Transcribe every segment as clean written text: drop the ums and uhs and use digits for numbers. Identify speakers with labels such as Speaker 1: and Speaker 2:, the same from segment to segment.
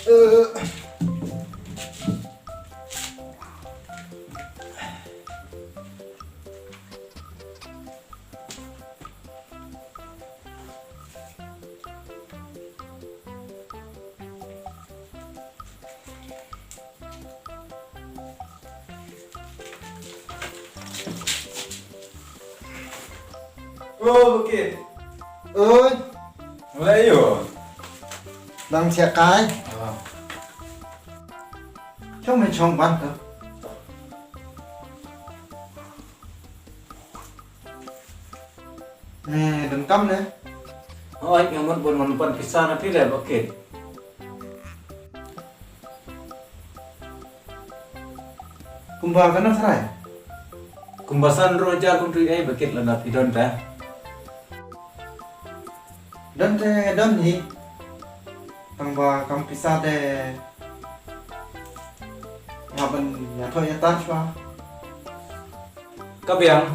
Speaker 1: Oh, Bukit.
Speaker 2: Ơi,
Speaker 1: Mulai yuk.
Speaker 2: đang xe cái
Speaker 1: Oh.
Speaker 2: cho mình chồng bắn cơ. Nè, đừng cắm nữa.
Speaker 1: Oh, yang mun pisah nanti lah Bukit.
Speaker 2: Cùng vào cái nó thế này.
Speaker 1: Kumbasan roja kuntri Bukit lah nanti don dah.
Speaker 2: Đơn thế, đơn gì? Thằng bà cầm pizza để nhà mình nhà thôi nhà ta cho.
Speaker 1: Kabiang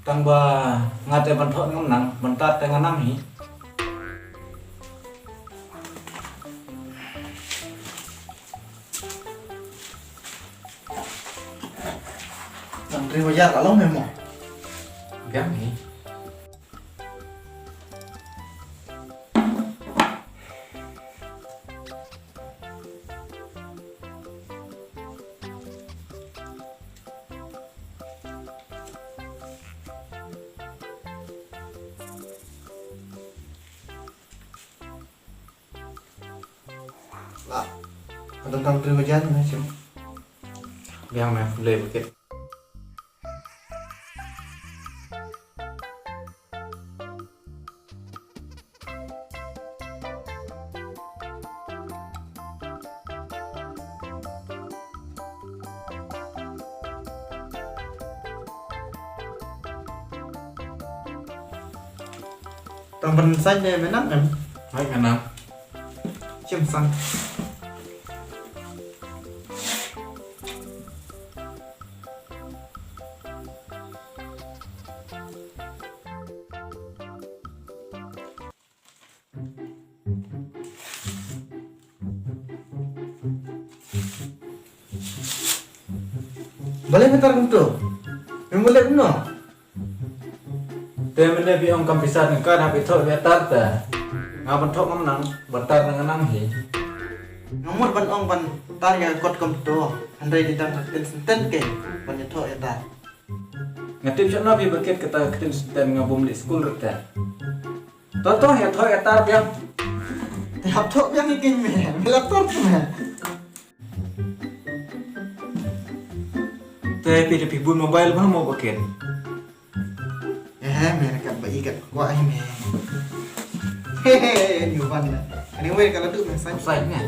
Speaker 1: tang ba ngate bantot nang bentat dengan nami.
Speaker 2: Thằng riêng bây giờ là lắm em mỏi.
Speaker 1: Biang ni.
Speaker 2: Lah, ada thằng riêng bây giờ này chứ.
Speaker 1: Biang meh le Bukit.
Speaker 2: Thằng mình xanh này mới nắp em.
Speaker 1: Hai kanam.
Speaker 2: Chim xanh. Boleh bentar bentuk. Yang boleh benar.
Speaker 1: Te mene bi ong kam pisah dengan kan hapi thok ya tar ta. Ngau bentok ngam nang bentar dengan nang hi.
Speaker 2: Nomor ban ong ban tar yang kot kom to. Andai di dalam ten ke ban itu ya tar.
Speaker 1: Ngatip chok na bi Bukit kata ketin sten ngabum di school reta. Toto ya thok ya tar biang.
Speaker 2: Tiap tok yang ikin me, laptop me.
Speaker 1: Te pi bun mobile bah mau Bukit.
Speaker 2: Me nak bayi kat gua me. Hehehe, ni ban. Anyway kalau tu me
Speaker 1: Sai nya.